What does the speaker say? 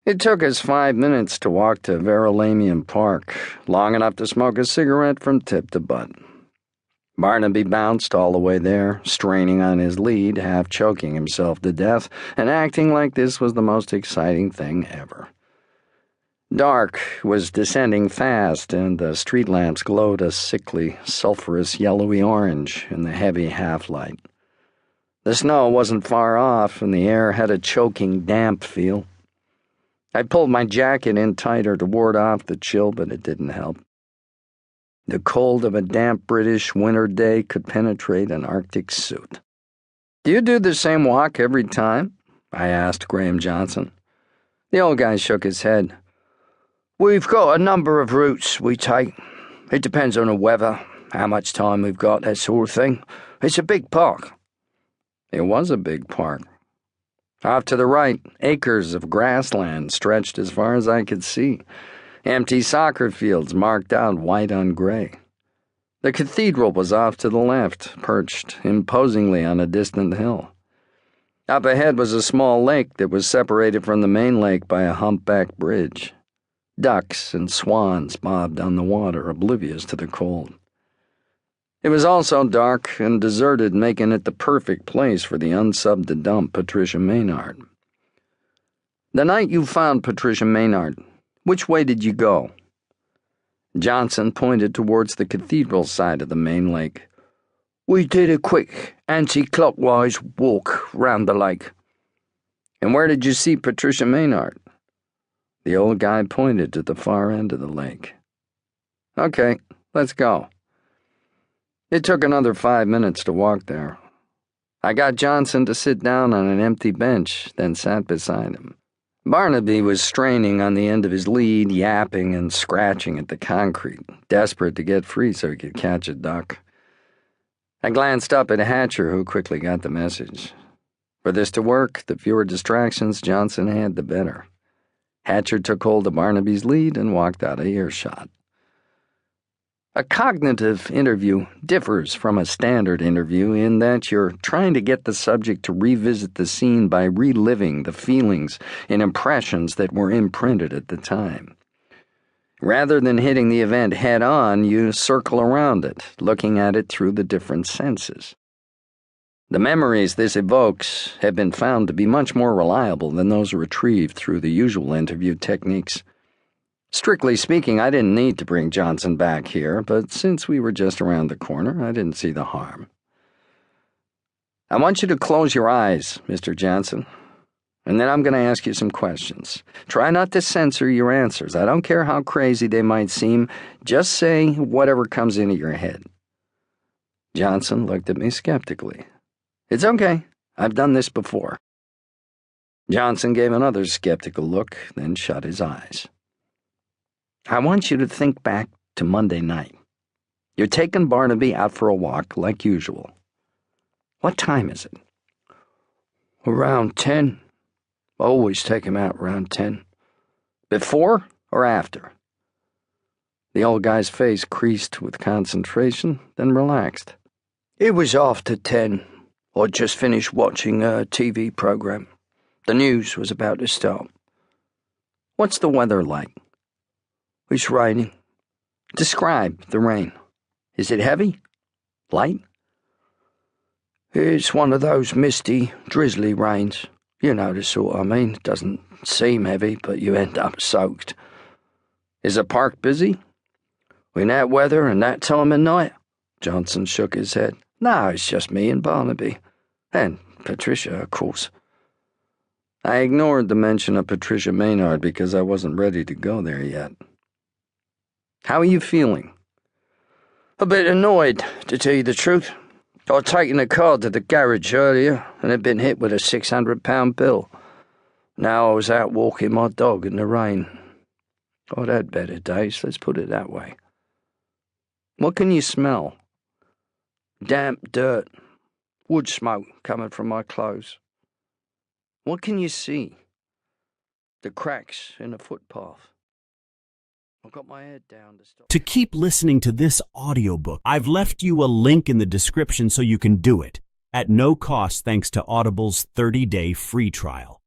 It took us 5 minutes to walk to Verulamium Park, long enough to smoke a cigarette from tip to butt. Barnaby bounced all the way there, straining on his lead, half choking himself to death, and acting like this was the most exciting thing ever. Dark was descending fast, and the street lamps glowed a sickly, sulphurous yellowy orange in the heavy half-light. The snow wasn't far off, and the air had a choking, damp feel. I pulled my jacket in tighter to ward off the chill, but it didn't help. The cold of a damp British winter day could penetrate an Arctic suit. "Do you do the same walk every time?" I asked Graham Johnson. The old guy shook his head. "We've got a number of routes we take. It depends on the weather, how much time we've got, that sort of thing. It's a big park." It was a big park. Off to the right, acres of grassland stretched as far as I could see, empty soccer fields marked out white on gray. The cathedral was off to the left, perched imposingly on a distant hill. Up ahead was a small lake that was separated from the main lake by a humpback bridge. Ducks and swans bobbed on the water, oblivious to the cold. It was also dark and deserted, making it the perfect place for the unsubbed to dump Patricia Maynard. "The night you found Patricia Maynard, which way did you go?" Johnson pointed towards the cathedral side of the main lake. "We did a quick anti-clockwise walk round the lake." "And where did you see Patricia Maynard?" The old guy pointed to the far end of the lake. "Okay, let's go." It took another 5 minutes to walk there. I got Johnson to sit down on an empty bench, then sat beside him. Barnaby was straining on the end of his lead, yapping and scratching at the concrete, desperate to get free so he could catch a duck. I glanced up at Hatcher, who quickly got the message. For this to work, the fewer distractions Johnson had, the better. Hatcher took hold of Barnaby's lead and walked out of earshot. A cognitive interview differs from a standard interview in that you're trying to get the subject to revisit the scene by reliving the feelings and impressions that were imprinted at the time. Rather than hitting the event head-on, you circle around it, looking at it through the different senses. The memories this evokes have been found to be much more reliable than those retrieved through the usual interview techniques. Strictly speaking, I didn't need to bring Johnson back here, but since we were just around the corner, I didn't see the harm. "I want you to close your eyes, Mr. Johnson, and then I'm going to ask you some questions. Try not to censor your answers. I don't care how crazy they might seem. Just say whatever comes into your head." Johnson looked at me skeptically. "It's okay. I've done this before." Johnson gave another skeptical look, then shut his eyes. "I want you to think back to Monday night. You're taking Barnaby out for a walk like usual. What time is it?" "Around 10. I always take him out around 10. "Before or after?" The old guy's face creased with concentration, then relaxed. "It was after 10. I'd just finished watching a TV program. The news was about to start." "What's the weather like?" "It's raining." "Describe the rain. Is it heavy? Light?" "It's one of those misty, drizzly rains. You know the sort I mean. It doesn't seem heavy, but you end up soaked." "Is the park busy?" "In that weather and that time of night?" Johnson shook his head. "No, it's just me and Barnaby. And Patricia, of course." I ignored the mention of Patricia Maynard because I wasn't ready to go there yet. "How are you feeling?" "A bit annoyed, to tell you the truth. I'd taken the car to the garage earlier and had been hit with a £600 bill. Now I was out walking my dog in the rain. I'd had better days, let's put it that way." "What can you smell?" "Damp dirt. Wood smoke coming from my clothes." "What can you see?" "The cracks in the footpath. I've got my head down to stop." To keep listening to this audiobook, I've left you a link in the description so you can do it at no cost thanks to Audible's 30-day free trial.